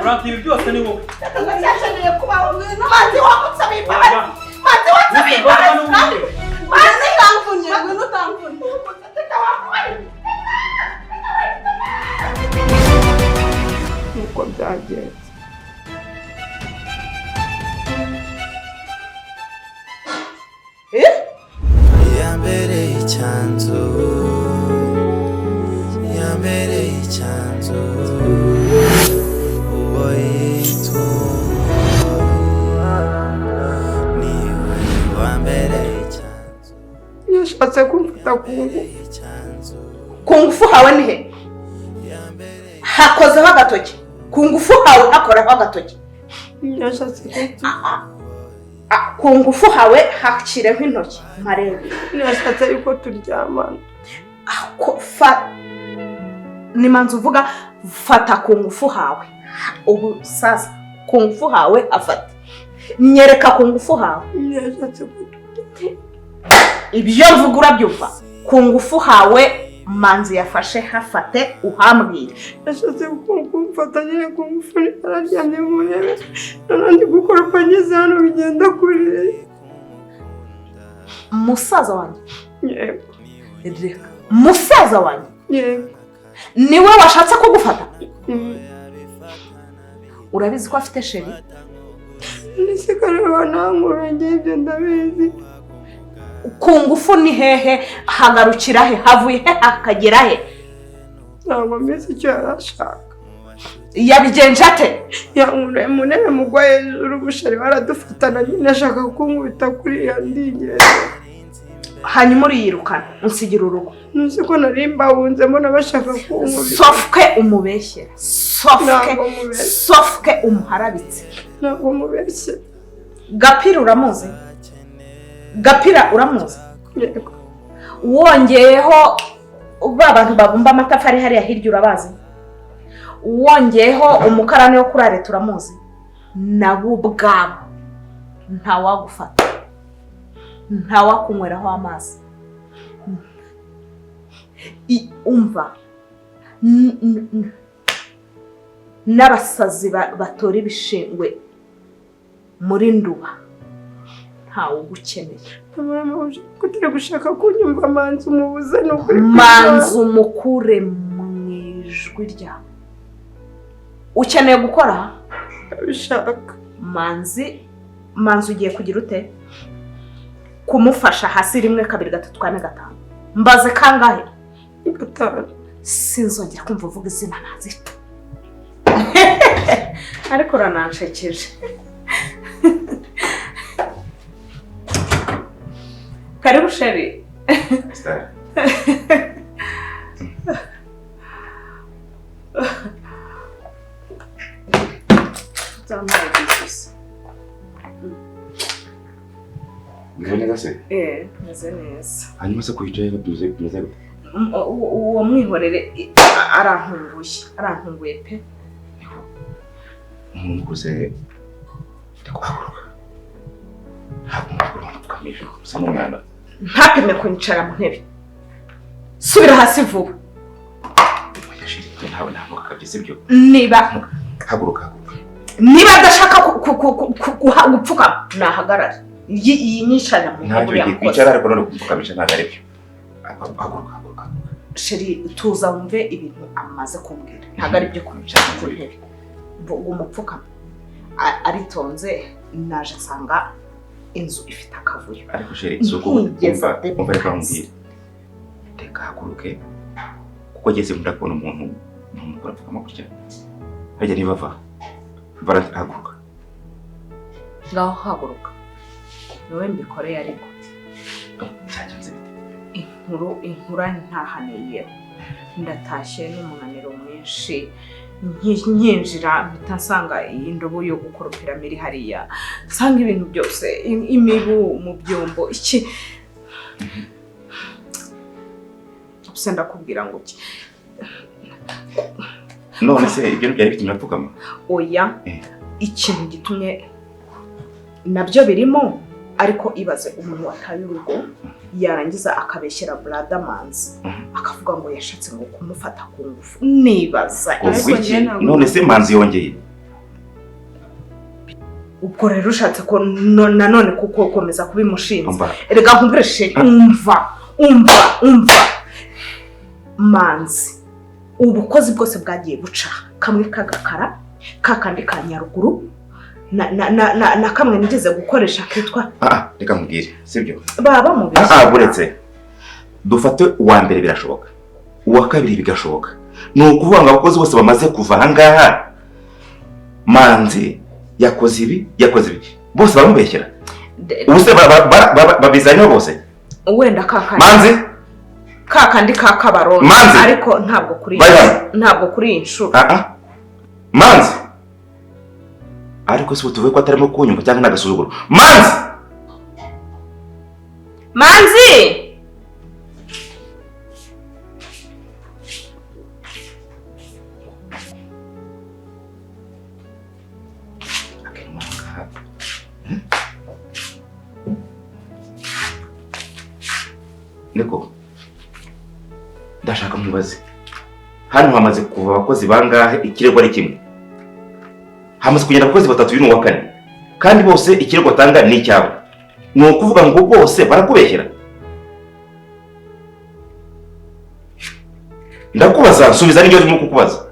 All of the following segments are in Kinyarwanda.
Urakibi byose ni wowe. Ndacyashaniye kubaho. Manzi wamutsaba imbabazi. Manzi wamutsaba imbabazi. Manzi utamvunye, ngwino utamvunye. Nuko byagenze. Yambereye icyanzu, yambereye icyanzu, uwo yitwa niwe wambereye icyanzu. Yashatse kumfata ku ngufu hawe ni he? Hakozeho agatoki. Ku ngufu hawe hakoraho agatoki. Yashatse kumfata. Ku ngufu hawe hakireho intoki marebe. Yashatse ariko turyamana. Ako ni manzi uvuga fata ku ngufu hawe. Ubu sasa ku ngufu hawe afata. Nyereka ku ngufu hawe. Yashatse ibyo mvuga urabyumva. Ku ngufu hawe manzi yafashe hafate uhambwire. Yashatse kumfata nyine ku ngufu araryamye mu ntebe. Nandi gukoropa ngeze hano bigenda kure. Musaza wanjye. Yego. Reka. Musaza wanjye. Yego. Niwe washatse kugufata? Urabizi ko afite sheri? Nise kareba nangurenge ibyo ndabizi. Ku ngufu ni hehe hagarukira he havuye he akagera he? Ntabwo mbizi icyo yarashaka. Yabigenje ate? Yankure mu ntebe mugwa hejuru ubusheri baradufatana nyine ashaka kunkubita kuri ya ndigere. Hanyuma uriyirukana unsigira urugo. Nuzi ko narimba wunzemo nabashaka kunkubita. Sofke umubeshyera. Sofke umuharabitse. Ntabwo umubeshye. Gapira uramuzi? Gapira uramuzi? Yego. Wongeyeho abantu babumba amatafari hariya hirya urabazi? Wongeyeho umukarani wo kurare turamuzi? Nabo ubwabo ntawagufata. Ntawakunyweraho amazi. Umva n'abasazi batora ibishingwe muri Nduba ntawe ugukeneye. Kutire gushaka kunyumva manzi umubuze no kuri manzi umukure mu ijwi ryawe. Ukeneye gukora bishaka manzi ugiye kugira ute? Kumufasha hasi 1 2 3 4 5 mbaze kangahe? 5. Sinzongera kumva uvuga izina manzi. Ariko rananshekeje. Karibu sheri. Star. Neza se? Neza. Hanyuma se kuyicaye baduze gute? Uwo mwihorere arantunguye pe. Umuntu kuze ndakuhaguruka. Ntapime kunicara mu ntebe. Subira hasi vuba. Niba haguruka. Niba adashaka gupfuka nahagarara. Iyi nyishanya mu ntebe yakora. Kwicara ariko no gupfukamisha ntagaribyo. Haguruka. Sheri tuza wumve ibintu amaze kumbwira. Ntagari byo kunicara mu ntebe. Umupfuka aritonze naje nsanga inzu ifite akavuyo. Ariko sheri soko umva reka mbwira. Reka haguruke. Kuko geze mudakona umuntu kurapfuka gutya. Hajya nibava. Haguruka. Ngaho haguruka. Niwe mbikoreye ariko. Cyagenze bite? Inkura ntahaneye. Ndatashye n'umunaniro mwinshi. Nyinjira mpita indobo yo gukoropera miri hariya. Nsanga ibintu byose imibu mu byombo iki. Gusa ndakubwira ngo iki. None se ibyo byari bitumye apfukama? Oya. Ikintu gitumye nabyo birimo ariko ibaze umuntu wataye urugo yarangiza akabeshyera brother Manzi akavuga ngo yashatse ngo kumufata ku ngufu. Nibaza none se Manzi yongeye ubwo rero ushatse ko nanone kuko komeza kubimushinza. Erega nkumbreshe umva Manzi ubukozi bwose bwagiye buca kamwe kagakara kakandi ka Nyaruguru na kamwe nigeze gukoresha kitwa reka nkubwire sibyo baba mu bishya buretse dufate uwa mbere birashoboka uwa kabiri bigashoboka no kuvuga ngo abakozi bose bamaze kuva hangaha Manzi yakoze ibi bose baramubeshyera ubuse babizanye bose wenda kakandi Manzi kakandi kakabarongo ariko ntabwo kuri inshuro Manzi ariko se tuvuye ko atarimo kunyumva cyangwa nagasuzuguro Manzi Niko ndashaka mubaze hano hamaze kuva abakozi bangahe ikirego ari kimwe hamaze kugenda abakozi 3 y'uno wa kane kandi bose ikirego tanga ni cyabo no kuvuga ngo bose barakubeshyera ndakubaza nsubiza n'ibyo ndimo kukubaza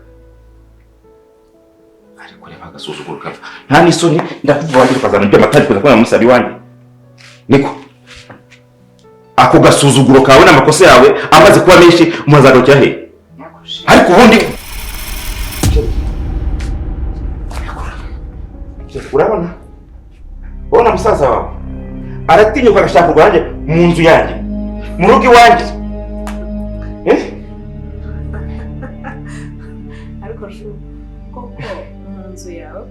ariko reba agasuzuguro kava nta nisoni ndakuvuga ngo kazana byo matari kuza kubona musabi wanjye Niko ako gasuzuguro kawe n'amakosa yawe amaze kuba menshi muzagokera he ariko ubundi urabona musaza wawe aratinyuka agashaka urwanjye mu nzu yanjye mu rugo iwanjye ariko koko mu nzu yawe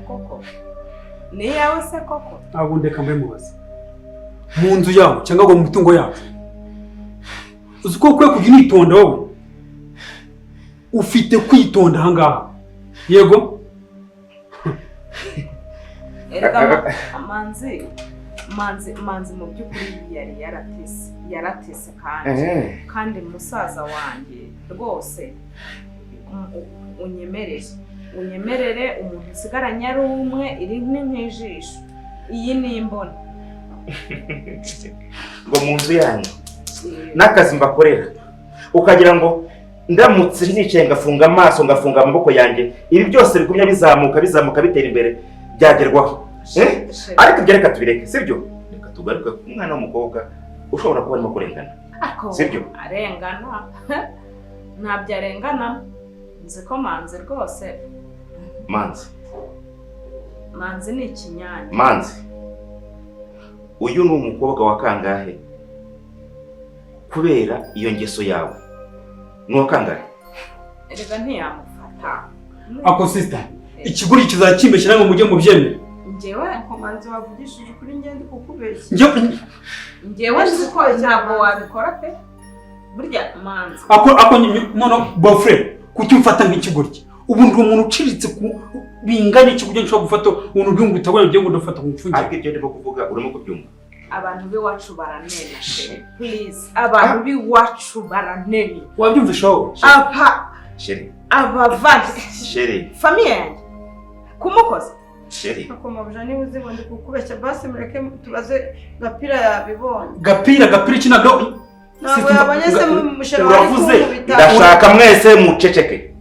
koko ni yawe se koko ntabwo ndeka mbe mubaze mu nzu yawe cyangwa ngo mu mitungo yawe uzi ko kwe kujya unitonda wowe ufite kwitonda ahangaha yego erega Manzi mu by'ukuri yari yaratese kandi musaza wanjye rwose unyemerere umuntu usigaranye ari umwe iri nk'ijisho iyi ni imbona ngo mu nzu yanyu n'akazi mbakorera ukagira ngo ndamutse nicaye ngafunga amaso ngafunga amaboko yanjye ibi byose bigumya bizamuka bitera imbere byagerwaho ariko ibyo reka tubireke sibyo reka tugaruke ku mwana w'umukobwa ushobora kuba arimo kurengana sibyo arengana ntabyo arengana nzi ko Manzi rwose Manzi ni ikinyanya Manzi uyu ni umukobwa wa kangahe kubera iyo ngeso yawe ni wakangahe erega ntiyamufata ako sister ikiguri kizakimbeshyira ngo mujye mu byemere njyewe Manzi wavugishije kuri ngende kukubeshya njyewe nziko ntabwo wabikora pe burya Manzi ako none boyfriend kuki ufata nk'ikiguryi ubu ndi umuntu uciritse bingana ikiguryi nshobora gufata umuntu byungutse ngo byo ngudafata kumfungira ariko ibyo ndimo kuvuga urimo kubyumva abantu biwacu baranena please abantu biwacu baranena wabyumvisha wowe sheri abavandi sheri famille yanjye kumukoza sheri akomabuja niba uzi ngo ndi kukubeshya basi mureke tubaze Gapira yabibonye Gapira ikinado ntabwo yabonye se mushera uravuze ndashaka mwese muceceke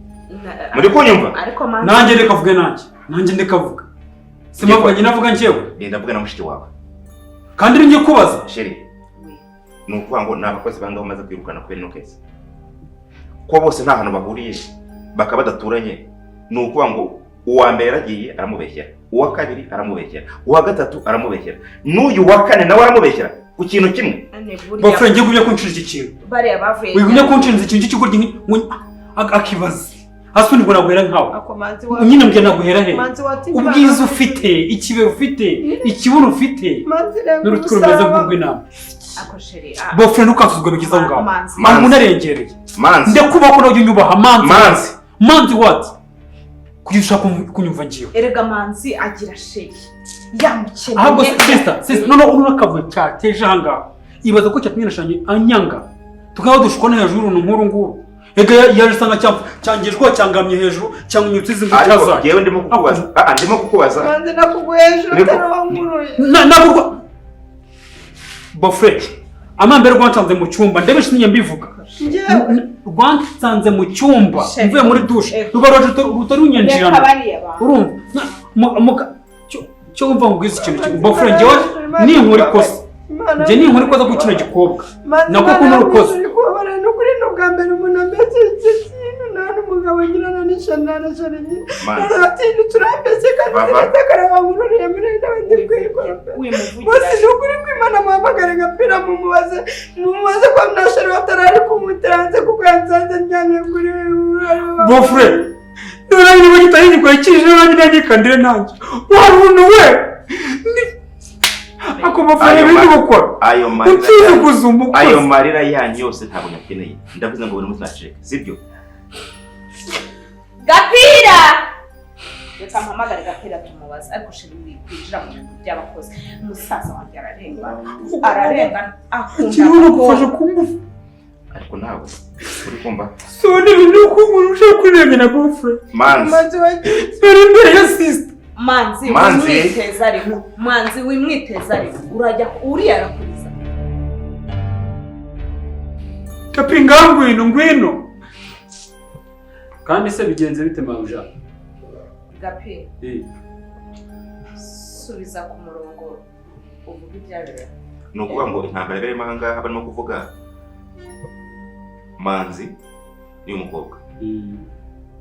muri kunyumva ariko nanjye ndekavuge nanjye ndekavuga simavuga nyina avuga njyewe ndavuga na mushiki wawe kandi ringiye kubaza sheri ni ukuvuga ngo n'abakozi bangaho bamaze kwirukana kubera ino kesi ko bose nta hantu bahuriye bakaba badaturanye ni ukuvuga ngo uwa mbere yaragiye aramubeshyera uwa kabiri aramubeshyera uwa gatatu aramubeshyera n'uyu wa kane nawe aramubeshyera ku kintu kimwe boyfriend ngiye kujya kunshiriza ikintu bari abavuye wigumye kunshiriza ikintu cy'ikigoryi akibaza hasi nibwo naguhera nkawe ako Manzi wa nyine mbye naguhera he Manzi wati ubwiza ufite ikibero ufite ikibuno ufite Manzi rero n'urutwiro rwiza rw'inama ako sheri boyfriend ukasuzugura bigiza ngaho Manzi unarengereye Manzi ndakuba ko nawe unyubaha Manzi what kugira ushaka kunyumva ngiye erega Manzi agira sheri yamukeneye ahubwo sister none urakavuye cyateje ahangaha ibaza ko cyatumye nashanye anyanga tukaba dushukwa no hejuru nkuru nguru ega yaje sanga cyangejwe cyangamye hejuru cyangwa unyutsize ngicyaza ariko yewe ndimo kukubaza Manzi nakuguye hejuru utarawanguruye. nagurwa bofre amambere rwansanze mu cyumba ndebe shinye mbivuga Njyewe. rwansanze mu cyumba Chef. mvuye muri dushe rubaroje rutarunyenjirana urumva cyo wumva ngubwiza ikintu bofre njyewe ni inkuri kosa njye ni inkuri kosa ku kino gikobwa nako kuno rukosa kubabara n'ukuri n'ubwa mbere umuntu ambese iki kintu nta n'umugabo ngirana n'ishyano na sharigi naratinda turambese kandi atakarawangururiye muri n'abandi kwikora bose n'ukuri kw'Imana muhamagare Gapira mumubaze ko nashari batarari kumutanze kuko yansanze ndyamye kuri bofre none niba gitari gikwekije nanjye nagikandire nanjye waruntu we ako bofre ibindi gukora ayo marira yanyu yose ntabwo nyakeneye ndavuze ngo buri munsi naceke sibyo Gapira reka mpamagare Gapira tumubaza ariko sheri wikwinjira mu bintu by'abakozi umusaza wanjye ararenga akunda gufasha kungufu ariko nawe uri kumva so ni ibintu umuntu ushaka kurengera na bofre manzi bari imbere ya sister manzi wimwiteza ariko urajya uriya arakuriza Kapinga ngwino kandi se bigenze bite mawuja Gapira subiza ku murongo uvuga ibyabera ni ukuvuga ngo intambara yarimo aha ngaha barimo kuvuga manzi ni umukobwa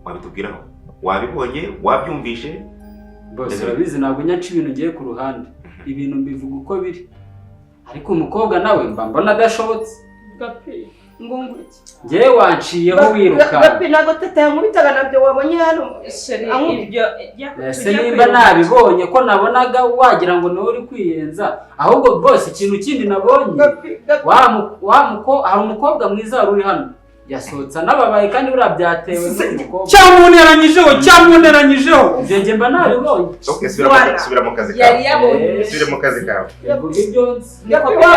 wabitubwiraho wabibonye wabyumvishe bose urabizi ntabwo nyaca ibintu ngiye ku ruhande ibintu mbivuga uko biri ariko umukobwa nawe mba mbona adashobotse Gapira ngunguriki ngewe wanciyeho wiruka Gapira ntabwo tete yankubitaga nabyo wabonye hano ese nimba nabibonye ko nabonaga wagira ngo niwe uri kwiyenza ahubwo bose ikintu kindi nabonye hari umukobwa mwiza wari uri hano yasohotse anababaye kandi buriya byatewe n'umukobwa cyamuneranyijeho njye mba nabibonye subira mu kazi kawe yari yabonye subira mu kazi kawe vuga ibyo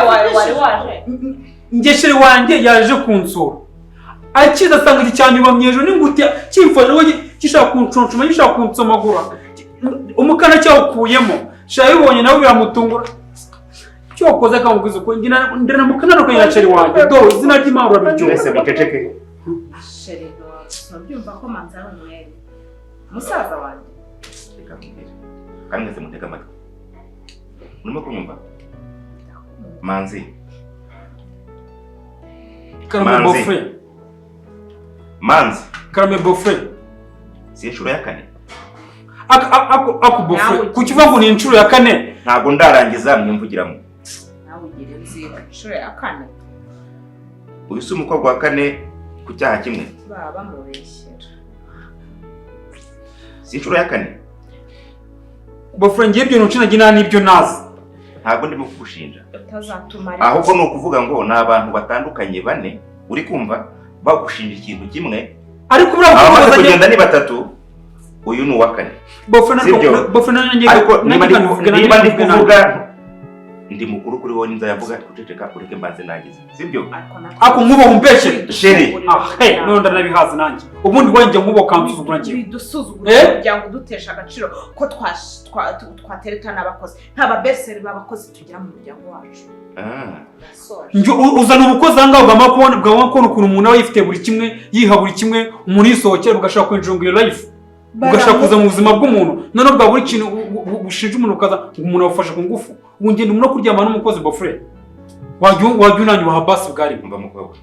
wari waje ngeshere wanjye yaje kunsura akiza asanga iki cyanyuma myejo n'ingutiya kimfashe we gishaka kuncuncuma gishaka kunsomagura umukana cyawukuyemo shayibonye nawe biramutungura cyokoze akamubwiza uko ndena mukana ko yaceri wanjye do izina ry'Imana urabiryo wese mukeceke sheri ntubyumva ko manzi ari umwere musaza wanjye kandi mwese mutega amatwi urimo kunyumva manzi Karame bofre manzi Karame bofre si inshuro ya kane ako bofre kukivuga ngo ni inshuro ya kane ntabwo ndarangiza mwimvugiramo nawe ugira inzira inshuro ya kane uyu si umukobwa wa kane ku cyaha kimwe baba bamubeshyera si inshuro ya kane bofre ngiye ibyo ntucinaga inani ibyo nazi ntabwo ndimo kugushinja utazatuma ahubwo ni ukuvuga ngo ni abantu batandukanye bane uri kumva bagushinja ikintu kimwe ariko buriya abamaze kugenda ni batatu uyu ni uwa kane bofre nanjye ariko niba ndi kuvuga ndi mukuru kuri wowe ninza yavuga kuceceka ureke mbanze nagize sibyo ako nkubo umpeshe sheri none ndanabihaza nanjye ubundi wajye nkubo kansuzugura ngiye bidusuzugura kugira ngo dutesha agaciro ko twateretana abakozi nta babeseri b'abakozi tugira mu muryango wacu njye uzana ubukozi aha ngaha ugomba kubona ukuntu umuntu aba yifite buri kimwe yiha buri kimwe umuntu yisohokera ugashaka kwinjira iyo life ugashaka kuza mu buzima bw'umuntu noneho bwa buri kintu bushinja umuntu ukaza umuntu awufasha ku ngufu ubu ngenda umuntu kuryamana n'umukozi bofre wajya unanyu baha basi bwari mba mukobwa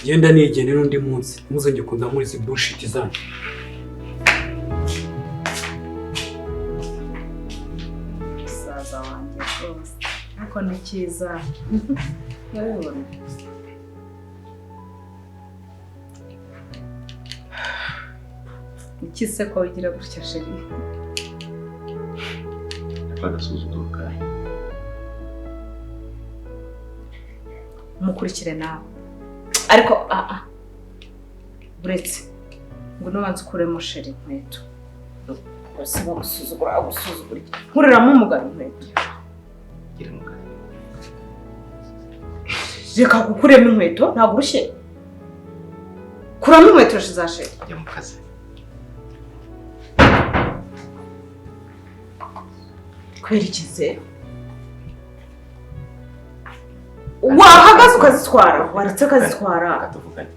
genda nigende n'undi munsi muzenge kunda muri izi bullshit zanyu musaza wanjye rwose ariko ni cyiza urabibona iki se ko ugira gutya sheri agasuzuguro kawe mukurikire nawe ariko buretse ngo nubanze ukuremo sheri inkweto bose bagusuzugura nkuriramo umugabo inkweto gira mugabo reka gukuremo inkweto ntabwo urushye. Kuramo inkweto shizashe. Jya mu kazi. Kwerekeze. Wahagaze ukazitwara, waretse ukazitwara. Katuvuganye.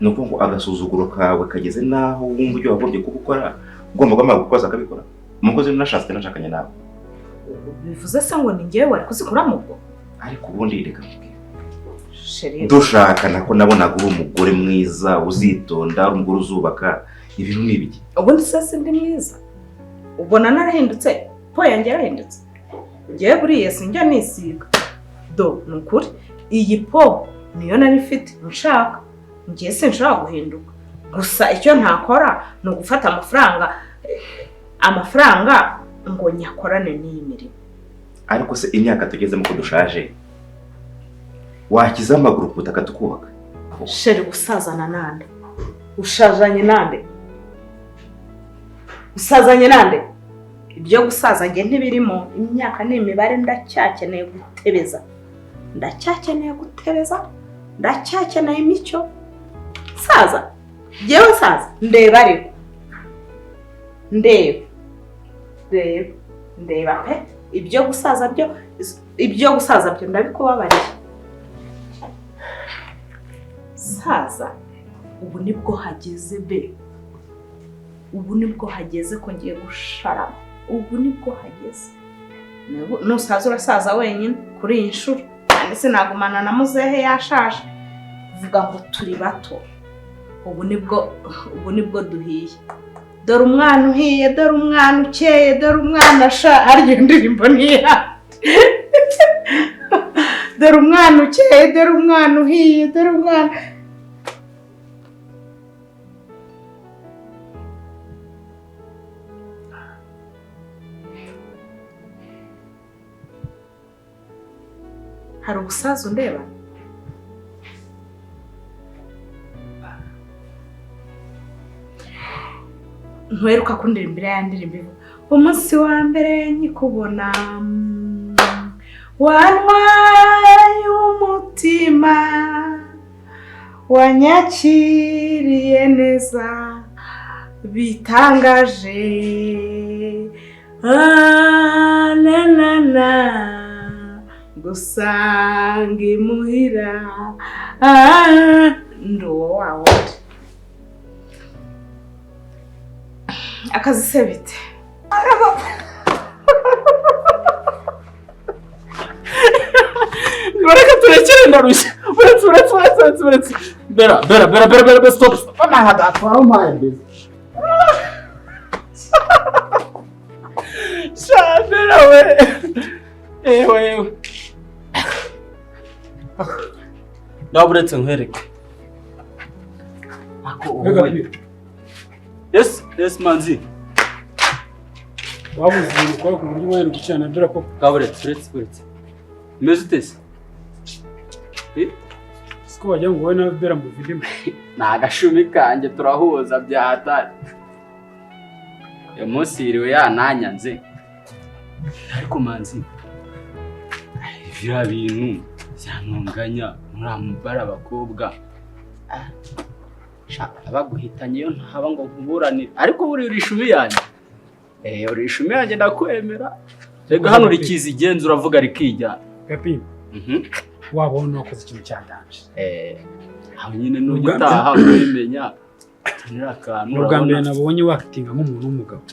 Nuko ngo agasuzuguro kawe kageze naho wumva ibyo wagobye kubukora, ugomba kwama gukoza akabikora. Umukozi nashaka nashakanye nawe. Bivuze se ngo ni ngewe wari kuzikuramo ubwo? Ariko ubundi reka mbwira. Sheri. Dushakana ko nabonaga uri umugore mwiza uzitonda, umugore uzubaka, ibintu nibiki. Ubundi se ndi mwiza. Ubona narahindutse, po yanjye yarahindutse. Ngiye buriye sinjya nisiga. Do nukuri iyi po niyo nari mfite nshaka. Ngiye sinshaka guhinduka. Gusa icyo ntakora ni ugufata amafaranga ngo nyakorane n'iyi mirimo. Ariko se imyaka tugezemo ko dushaje. Wakiza amaguru kutaka tukubaka. Sheri gusazana nande? Ushajanye nande? Usazanye nande? Ibyo gusaza nge ntibirimo. Imyaka n'imibare ndacyakeneye gutebeza. Ndacyakeneye imico. Saza. Jewe saza. Ndeba ariko. Ndeba pe. Ibyo gusaza byo ndabikubabariye. Saza. Ubu nibwo hageze be. Ubu nibwo hageze ko ngiye gusharama. Ubu nibwo hageze. Nusaza urasaza wenyine kuri iyi nshuro. Kandi sinagumana na muzehe yashaje. Vuga ngo turi bato. Ubu nibwo duhiye. Dore umwana uhiye, dore umwana ukeye, dore umwana harya indirimbo niya. Dore umwana ukeye, dore umwana uhiye, dore umwana. Hari ubusaza undeba? Ntweruka kundirimbira ya ndirimbo ivuga umunsi wa mbere nyikubona wantwaye umutima wanyakiriye neza bitangaje gusanga imuhira nduwo wawe akazi se bite? Reka turekere ndarushya. Uretse. Bera, stop. Nahagatwara umpaye mbese. Shabera we. Ewe. Ndaburetse nkwereke. Yes manzi. Wabuze ukora ku buryo wera gucana dora ko gaburetse. Meze utese? Siko wajya ngo wowe nawe bera mu video. Nagashumi kanje turahuza bya hatari. Uyu munsi yiriwe yananyanze. Ariko manzi. Vira bintu cyantunganya muramubara abakobwa. Abaguhitanye yo ntaba ngo nkuburanire ariko buri urishumi yanjye urishumi yanjye ndakwemera rega hano rikiza igenza uravuga rikijya gapi wabona wakoze ikintu cyandanje aho nyine n'ujya utaha kwimenya nirakantu uragambye nabonye wakitinga nk'umuntu w'umugabo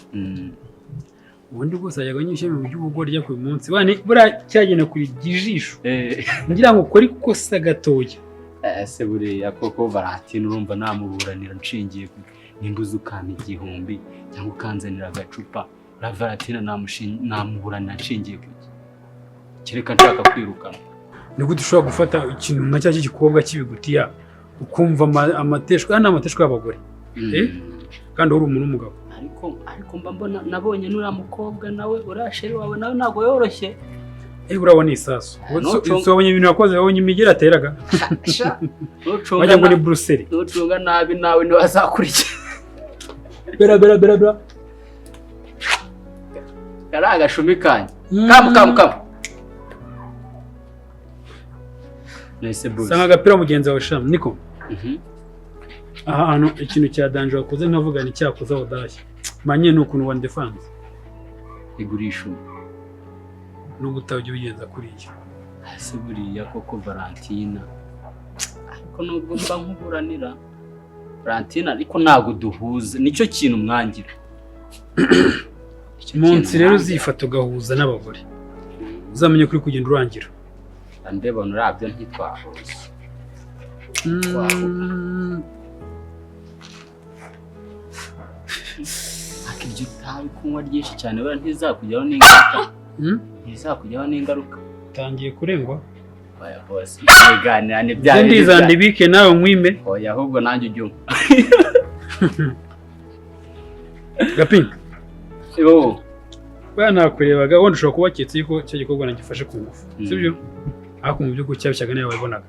ubundi bwose ajyaga nyishye mu by'ubugore rya ku munsi bane bura cyagena kuri gijisho ngira ngo ukore ikosa gatoya ese buriya koko Valentine urumva namuburanira nshingiye nimbuza ukana igihumbi cyangwa ukanzanira agacupa la Valentine namuburanira nshingiye kuki kereka nshaka kwirukana niko dushobora gufata ikintu nka cya gikobwa kibigutiya ukumva amateshwa n'amateshwa y'abagore kandi uri umuntu w'umugabo ariko mba mbona nabonye nura mukobwa nawe urasheri wawe nawe ntago yoroshye urabona isasu wabonye ibintu yakoze wabonye imigera ateraga wajya ngo ni Bruxelles nucunga nabi nawe ntiwazakurikira bera kari agashumi kanje kamu Nese boss. Sanga agapira mugenzi wawe sham niko. Aha hano ikintu cya danje wakoze nkavuga ni cyakoze aho dashye. Manye nukuntu wa defense. Igurisha. N'ubutabyo bigenza kuri iki. Ese buriya koko Valentina. Ariko nubwo mba nkuburanira. Valentina ariko ntago duhuza. Nicyo kintu mwangira. Munsi rero uzifata ugahuza n'abagore. Uzamenye kuri kugenda urangira. Andeba nurabyo ntitwahuza. Akiryo utabi kunywa ryinshi cyane bara ntizakujyaho n'ingaruka. Ntizakujyaho n'ingaruka. Tangiye kurengwa. Oya boss. Biganira ni bya. Ndizandibike nawe mwime. Oya ahubwo nanjye ujyumva. Gapinga. Yo. Baya nakurebaga wenda ushobora kuba cyetse yuko cyo gikorwa nagifashe ku ngufu. Sibyo? Ako mu byuko cyabyaga nawe wabibonaga.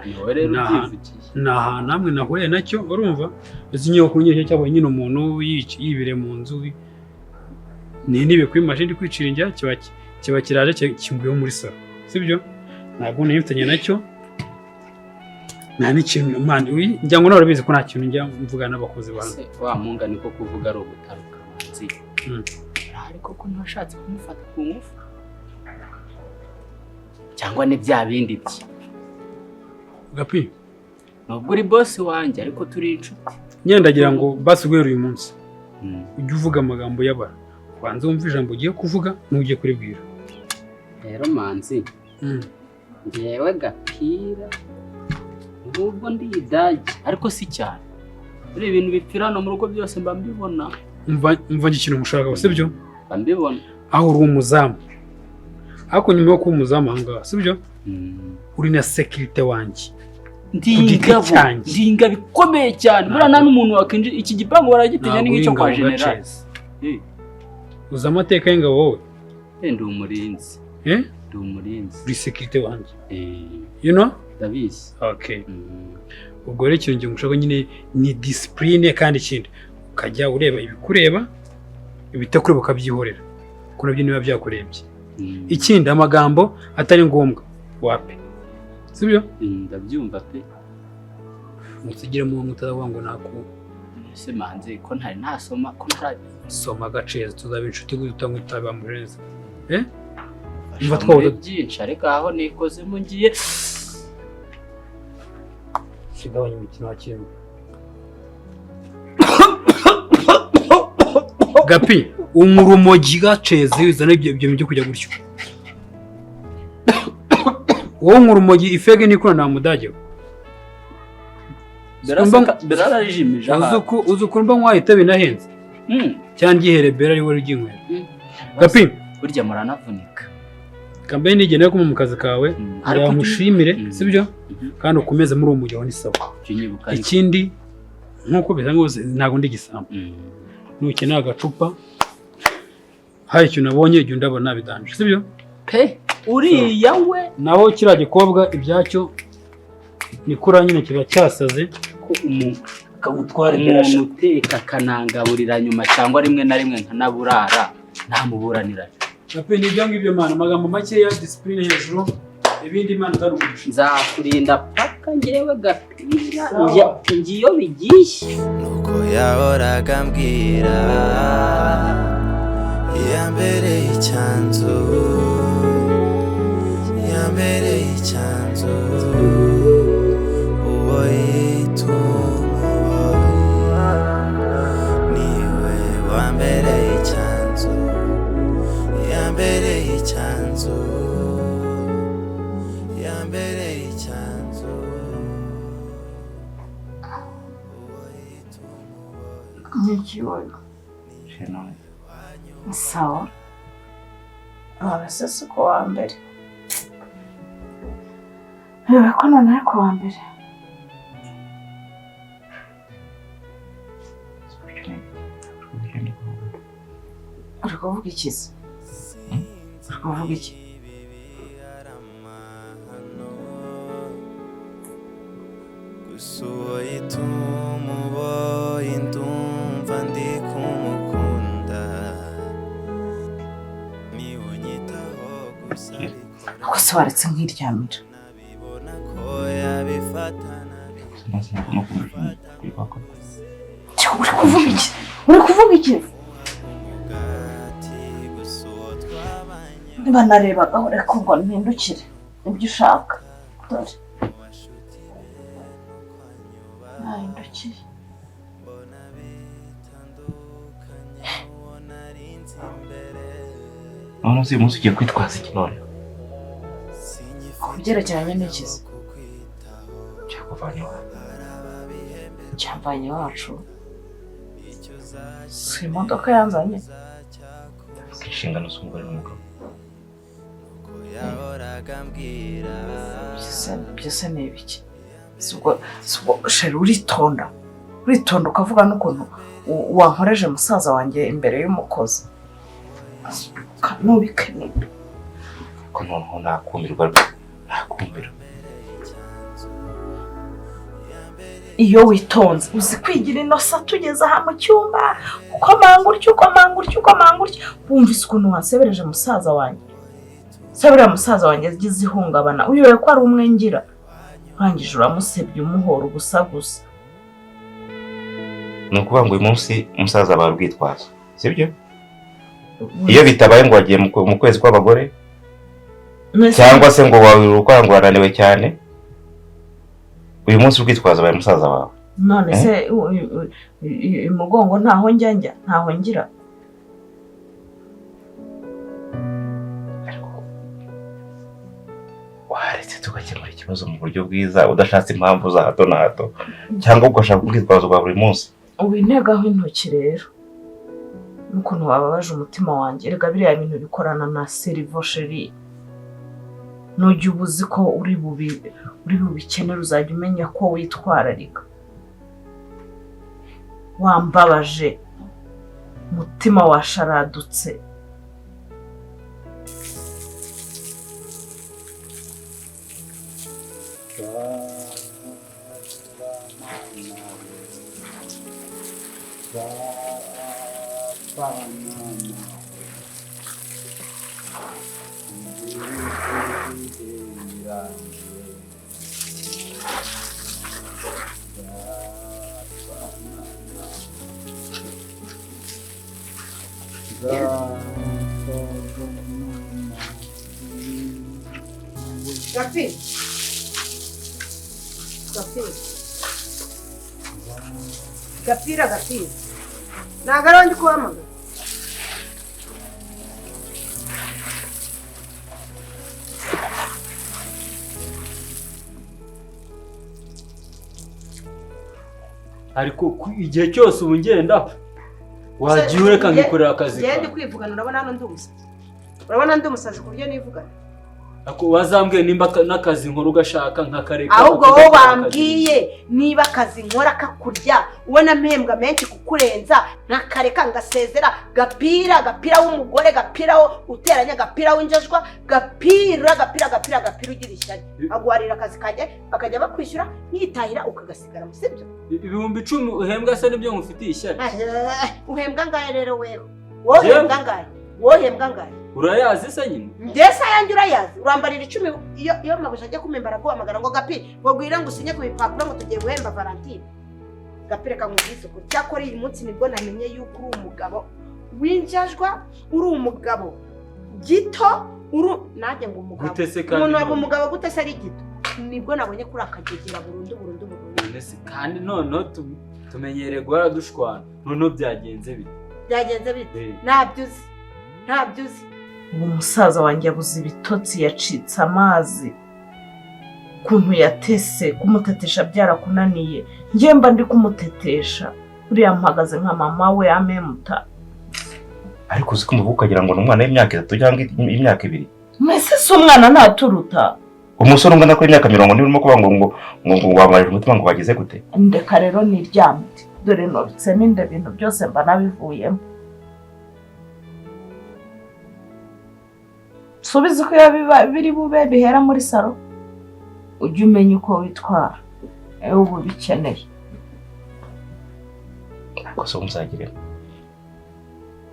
Niwe rero ubyivugiye. Naha namwe nahuye nacyo urumva izinyo ku nyine cyabonye nyine umuntu yibire mu nzu nibe kuri machine kwicira injya kiba kiraje kimbuye muri salo. Sibyo? Ntabwo nifitanye nacyo. Nta n'ikintu man njya ngo nawe bizi ko nta kintu njya mvugana n'abakozi bantu. Wa munga niko kuvuga ari ubutaruka manzi. Ariko ko ntashatse kumufata ku ngufu. Cyangwa ne bya bindi bye. Gapi. Nubwo uri boss wanjye ariko turi inshuti. Nyendagira ngo basugwera uyu munsi. Ujye uvuga amagambo y'abara. Kwanza wumva ijambo ugiye kuvuga n'ugiye kuribwira. Rero manzi. Ngewe Gapira. Nubwo ndi idage ariko si cyane. Uri ibintu bipfirana mu rugo byose mba mbibona. Umva ikintu mushaka sibyo? Mba mbibona. Aho uri umuzamu. Ako nyuma yo kuba umuzamu ahangaha sibyo? Uri na security wanjye. Ndinga bikomeye cyane. Burana n'umuntu wakinje iki gipangu baragitinya n'icyo kwa general. Uza amateka y'ingabo wowe. Ndi umurinzi. Ndi umurinzi. Uri security wanjye. You know? Davis. Okay. Ubwo rero ikintu ngishaka nyine ni discipline kandi ikindi ukajya ureba ibikureba ibitakure bukabyihorera. Kuno byo niba byakurebye. Ikindi amagambo atari ngombwa wape. Sibyo? Ndabyumva pe. Musigire mu mutazavuga ngo nako. Ese manze ko ntari nasoma ko ntari soma gaceza tuzaba inshuti gutanga itaba murenze. Umva twawe byinshi ariko aho nikoze mu ngiye kigabanya imikino wakintu. Gapi umurumogi gaceze bizana ibyo byo kujya gutyo. Wowe umurumogi ifege niko na mudage. Berarajimije aha. Uzukumba mwahita binahenze. Cyangwa ihere bera ari we ruginkwera. Gapi burya muranavunika. Kambaye nigene ko mu kazi kawe yamushimire sibyo kandi ukomeze muri uwo mujyo ni sawa. Ikindi nkuko bizango ntago ndi gisambo. Nukena agacupa hari icyo nabonye igihe ndabona bidanje sibyo? Pe uriya we naho kira gikobwa ibyacyo nikura nyine kiba cyasaze ko akagutwara birasha uteka kanangaburira nyuma cyangwa rimwe na rimwe nkanaburara ntamuburanira. Nape ni byangu ibyo mana amagambo make ya discipline hejuru ibindi mana tarugusha. Nzakurinda paka ngewe Gapira ngiyo bigiye. Nuko yahoraga ambwira yambereye icyanzu yambereye icyanzu uwo yitumuboye niwe wambereye icyanzu yambereye icyanzu yambereye icyanzu uwo yitumuboye. N'ikibazo sawa abasese ko wa mbere yewe ko none ari kuwa mbere uri kuvuga iki se? Uri kuvuga iki? gusa uwo yitumuboye ndumva ndi kumukunda niwe unyitaho gusa Ako se waretse nkiryamira uri kuvuga iki? Uri kuvuga iki? Niba narebaga reka ubwo mpindukire ibyo ushaka. Dore nahindukiye. none uzi umunsi ugiye kwitwaza iki none? Ku byerekeranye n'ikizi cyakuvanye iwawe. cyamvanye iwacu si imodoka yanzanye. Inshingano z'umugore n'umugabo. Byose ni ibiki? Subwo sheri uritonda ukavuga n'ukuntu wankoreje musaza wanjye imbere y'umukozi. Nubikeneye ko noneho nakumirwa. iyo witonze uzi kwigira inosa tugeze aha mu cyumba ukomanga utyo wumvise ukuntu wasebereje musaza wanjye. Sebera musaza wanjye agize ihungabana uyobewe ko ari umwe ngira urangije uramusebye umuhora ubusa gusa. Ni ukuvuga ngo uyu munsi umusaza bawe urwitwazo sibyo? Iyo bitabaye ngo wagiye mu kwezi kw'abagore cyangwa se ngo wawe urukora ngo wananiwe cyane, uyu munsi urwitwazo baye musaza wawe. None se umugongo ntaho njya ntaho ngira. Waretse tugakemura ikibazo mu buryo bwiza udashatse impamvu za hato na hato cyangwa ugashaka urwitwazo rwa buri munsi. Ubu integaho intoki rero n'ukuntu wababaje umutima wanjye. Erega biriya bintu bikorana na serivo sheri. Nujya uba uzi ko uri bubikenera uzajya umenya ko witwararika. Wambabaje umutima washaradutse. Gapira ntabwo ari ndi kuhamagara. ariko igihe cyose ubu ngenda wagiye ureka ngikorera akazi kawe. Ngende kwivugana urabona ndi umusazi ku buryo nivugana. Ako wazambwiye nimba n'akazi nkora ugashaka nkakareka. Ahubwo wowe bambwiye niba akazi nkora kakurya ubona mpembwa menshi kukurenza nkakareka ngasezera. Gapira w'umugore, gapira uteranya, gapira w'injajwa, gapira ugira ishyari. Agwarira akazi kanjye bakajya bakwishyura nkitahira ukagasigara mu sibyo. 10,000 uhembwa se nibyo ngufitiye ishyari. Uhembwa ngahe rero wewe? Wohembwa ngahe? Urayazi se nyine? Ndese yanjye urayazi. Urambarira 10 iyo mabuje ajya kumimbara guhamagara ngo gapi ngo gwira ngo usinye ku bipapuro ngo tugiye guhemba Valentine. Gapire kamubwiza ko cyakora iyi munsi nibwo namenye yuko uri umugabo winjajwa, uri umugabo gito, nanjye ngo umugabo. Umuntu waba umugabo gute se ari gito? Nibwo nabonye kuri akagegera burundu. Kandi noneho tumenyereye guhora dushwana. Noneho byagenze bite? Ntabyo uzi. Ubu musaza wanjye abuze ibitotsi, yacitse amazi. Kuntu yatese kumutetesha byarakunaniye. Njye mba ndi kumutetesha. Uriya mpagaze nka mama we amemuta. Ariko uzi ko umuvuka ukagira ngo n'umwana w'imyaka 3 cyangwa imyaka 2. Mwese si umwana ntaturuta. Umusore ungana kuri imyaka 90 urimo kuvuga ngo wamarira umutima ngo bageze gute? Ndeka rero niryamye. Dore nobitse n'inde bintu byose mba nabivuyemo. Subiza ko biri bube bihera muri salo. Ujye umenya uko witwara. Ubu bikeneye. Ako so muzagire.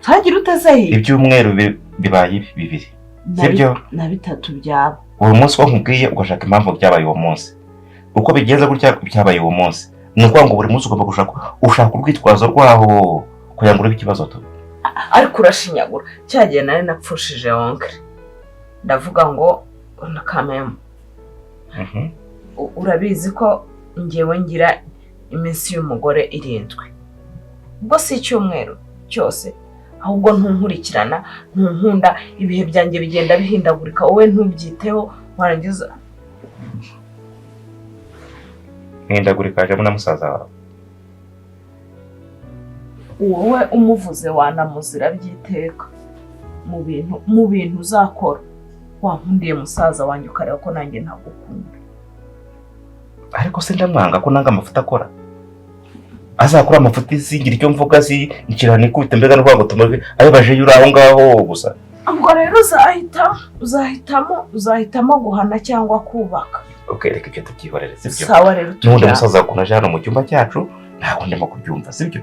Ntagira utezehi. Ibyumweru bibaye 2. Sibyo? Na 3 byaba. Uwo munsi wankubwiye ugashaka impamvu byabaye uwo munsi. uko bigenza gutya byabaye uwo munsi ni ukuvuga ngo buri munsi ugomba ushaka urwitwazo rwaho kugira ngo urebe ikibazo tu. ariko urashinyagura cyagiye nari napfushije onkre ndavuga ngo nakamemo urabizi ko ngewe ngira iminsi y'umugore 7 ubwo si icyumweru cyose ahubwo ntunkurikirana ntunkunda ibihe byanjye bigenda bihindagurika wowe ntubyiteho warangiza hindagurika aje na musaza wawe wowe umuvuze wanamuzira byiteka mu bintu uzakora wankundiye musaza wanjye ukareba ko nanjye ntagukunda ariko se ndamwanga ko nanga amafuta akora azakora amafuta izingira icyo mvuga si ikirana ikubita mbega no kwanga tumwe ayo baje yuri aho ngaho gusa ngo rero uzahitamo guhana cyangwa kubaka. Okay, reka icyo tukihorere sibyo. Sawa rero n'undi musaza kunaje hano mu cyumba cyacu ntabwo ndimo kubyumva sibyo.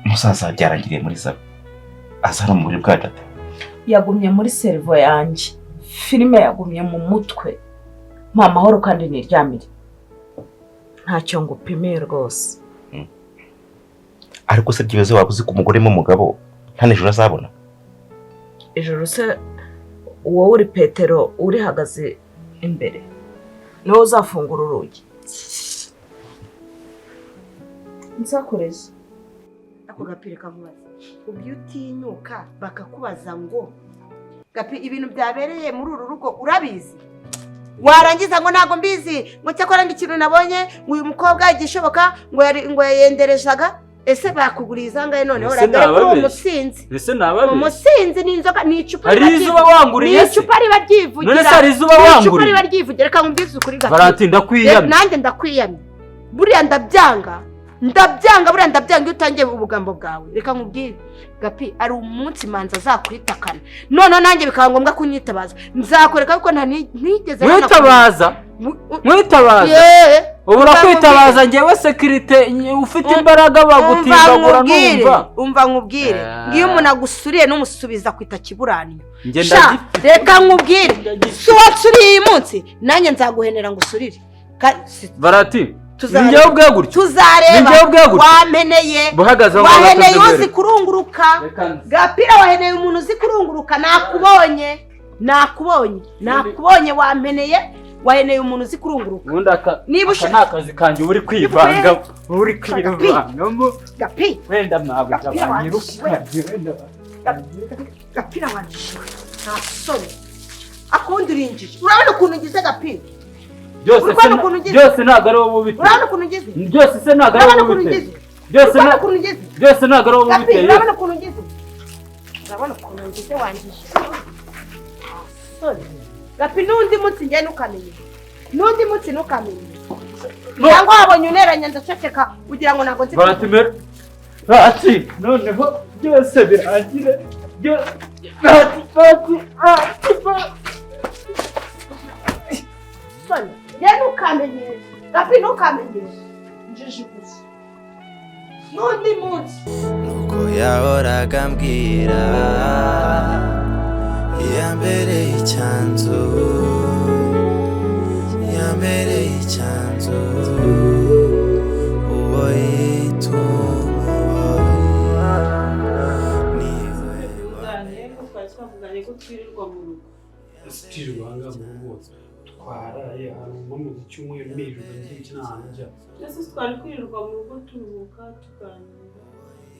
Musaza byarangiriye muri saba azana muri bwacu ate yagumye muri servo yanjye filime yagumye mu mutwe mpa amahoro kandi niryamire ntacyo ngo upime rwose. Ariko se byibaze wabuze ku mugore mu mugabo nta nijoro azabona ijoro se wowe uri Petero uri hagaze imbere niwe uzafungura urugi nzakoreza ako gapire kamubaza ubyutinyuka bakakubaza ngo gapi ibintu byabereye muri uru rugo urabizi warangiza ngo ntago mbizi ngo cyakora ikintu nabonye ngo uyu mukobwa igishoboka ngo yayenderezaga ese bakuguriza ngaye none uragare ko umusinzi ese nababe umusinzi ni inzoga ni icupa hari izuba wanguriye ni icupa riba ryivugira none se hari izuba wanguriye icupa riba ryivugira reka ngumbize ukuri gapi baratinda kwiyamye nanjye ndakwiyamye buriya ndabyanga buriya ndabyanga iyo utangiye ubugambo bwawe reka nkubwire gapi ari umunsi manza azakwitakana none nanjye bikaba ngombwa kunyitabaza nzakoreka kuko ntigeze mwitabaza ubura kwitabaza njyewe sekirite ufite imbaraga bagutimbagura numva umva nkubwire ngiyo umuntu agusuriye n'umusubiza kwita kiburanyo reka nkubwire si watsuriye iyi munsi nanjye nzaguhenera ngo usurire barati njyewe ubwe gutyo tuzareba wameneye waheneye uzi kurunguruka gapira waheneye umuntu uzi kurunguruka nakubonye wameneye waheneye umuntu uzi kurunguruka ubundi niba nta kazi kanjye uri kwivanga gapi wenda ntabwo ntabanyiruka gapira wanjishiwe nta soni akundi urinjije urabona ukuntu ugize gapira byose ntabwo ari wowe ubiteye urabona ukuntu ugize byose se ntabwo ari wowe ubiteye byose ntabwo ari wowe ubiteye urabona ukuntu ugize wanjishe gapi n'undi munsi njye ntukamenye cyangwa wabonye uneranye ndaceceka kugira ngo ntabwo nzi baratimera bati noneho byose birangire ntukamenyeshe gapi ntukamenyeshe njiji gusa n'undi munsi nuko yahoraga ambwira yambereye icyanzu uwo yituma niwe twavuganye ko twirirwa mu rugo twirirwa ahangaha mu rugo twaraye ahantu nko mu cyumweru nijoro ngiye n'ahantu njya ese twari kwirirwa mu rugo turuhuka tuganira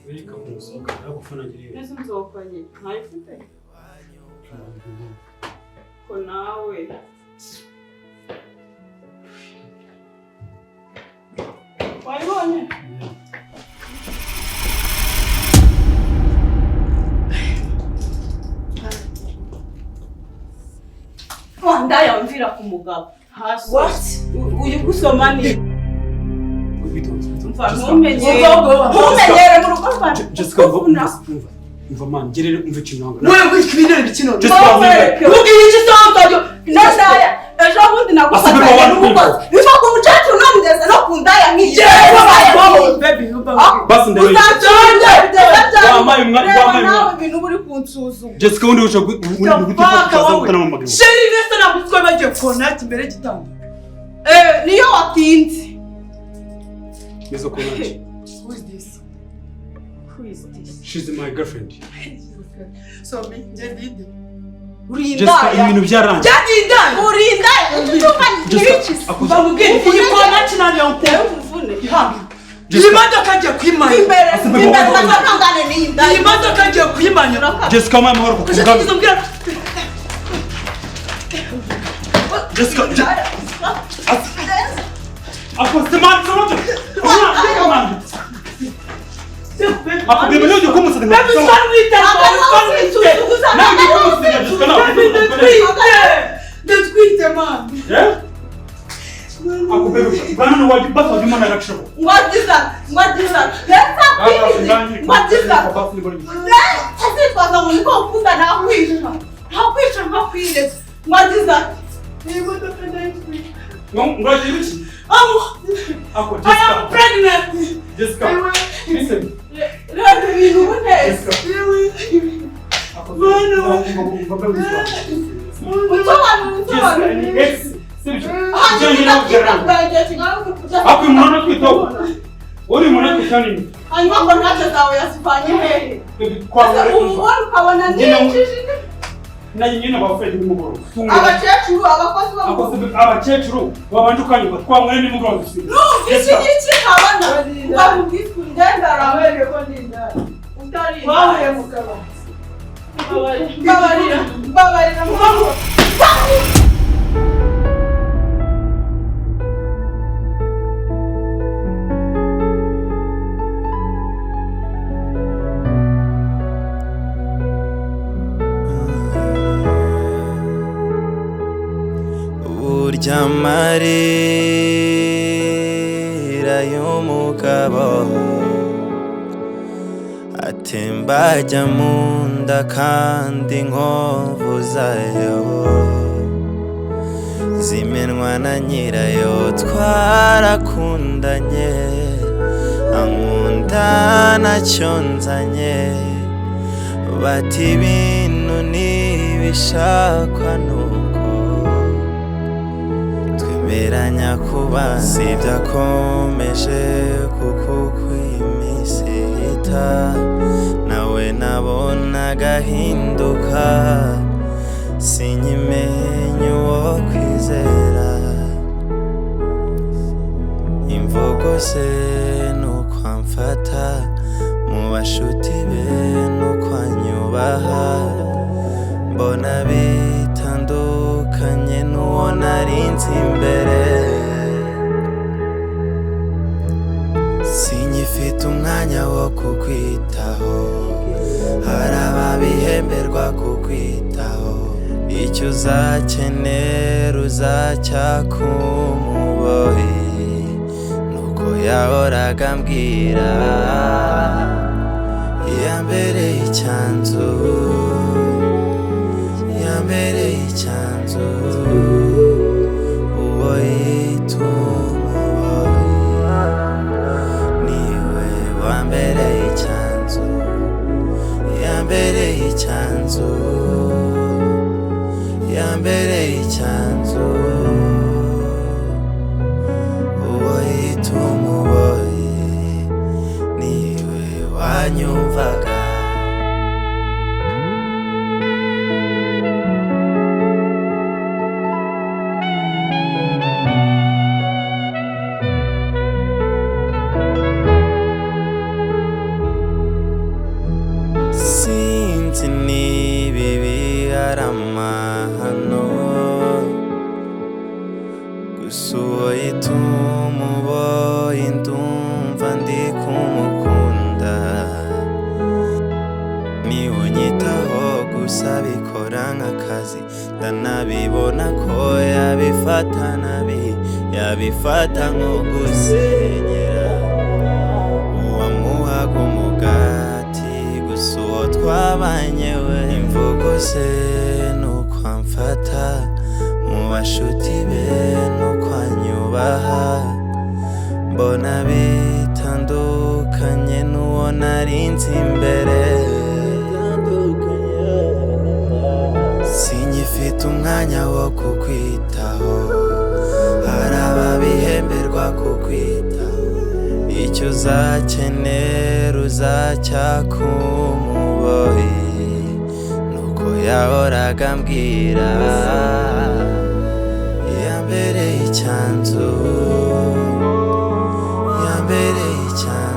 reka musohoka nagufanagira ese nzokanye ntayifite ko nawe wayibonye ndayamvira ku mugabo hasi uyu gusoma ni ntumenyere mu rugo rwacu Jessica umva man gerere umva ikintu wewe wikibinere bikino ntugire icyo sontoyo ndaya ejo bundi nagufatanya n'umukozi biva ku mucacu namugeze no ku ndaya nk'iyo basi ndabona wamaye umwanya bintu buri kunsuzuma. Jessica wundi uje gutuka Sheri nese nagutwe bagiye konati imbere gitanga. Niyo watinze. Yezo konati. Who is this? Who is this? She's my girlfriend. So me, Jadid. Jessica ibintu byaranze. Jadid, urinda. Utuka nibiki. Bamubwira iyi konati nani yantewe umuvune. Ihambi. Imodoka agiye kwimanya. Imbere bakangane n'inda. Imodoka agiye kwimanya. Jessica mama mahoro kuvuga. Jessica. Akoze man somoto. Ako bebele uje kumusada. Baby son wite. Ndetwite man. Ako bebele. Bana no waji basa waji mana rakisho. What is that? What is that? What is that? Ese kwaza muniko kuza na kwisha. Hakwisha hakwile. What is that? Imodoka ndayitwi. Ngoje ibiki? Ako I am pregnant. Jessica. Listen. Let me know this. Ako. Ako mwana kwito. Uri mwana kwitani. Anywa konate zawe yasifanye hehe. Kwa Ubona ukabona niki. Na nyina bafedi mugoro. Abakecuru abakozi b'amugoro. Abakecuru babandukanye twamwe ni mugoro gusi. Iki kabana. Babugizwe ndenda rawere ko ndinda. Utari. Wawe mugabo. Babarira mugabo. Amarira y'umugabo atemba ajya mu nda kandi inkovu zayo zimenwa na nyirayo twarakundanye ankunda nacyo nzanye bati ibintu ntibishakwa Beranya kuba sibyakomeje kuko kwimisita nawe nabona gahinduka sinyimenye uwo kwizera imvugo se nuko amfata mu bashuti be nuko anyubaha mbona bitandukanye n'uwo narinzi imbere sinyifite umwanya wo kukwitaho hari ababihemberwa kukwitaho icyo uzakenera uzacyaka umuboyi nuko yahoraga ambwira yambereye icyanzu yambereye icyanzu uwo yita umuboyi niwe wambereye icyanzu yambereye icyanzu yambereye icyanzu uwo yita umuboyi niwe wanyumvaga ndanabibona ko yabifata nabi yabifata nko gusenyera uwamuhaga umugati gusa uwo twabanye we imvugo se nuko amfata mu bashuti be nuko anyubaha mbona bitandukanye n'uwo narinzi imbere mfite umwanya wo kukwitaho, hari ababihemberwa kukwitaho, icyo uzakenera uzacyaka umuboyi, nuko yahoraga ambwira, yambereye icyanzu, yambereye icyanzu.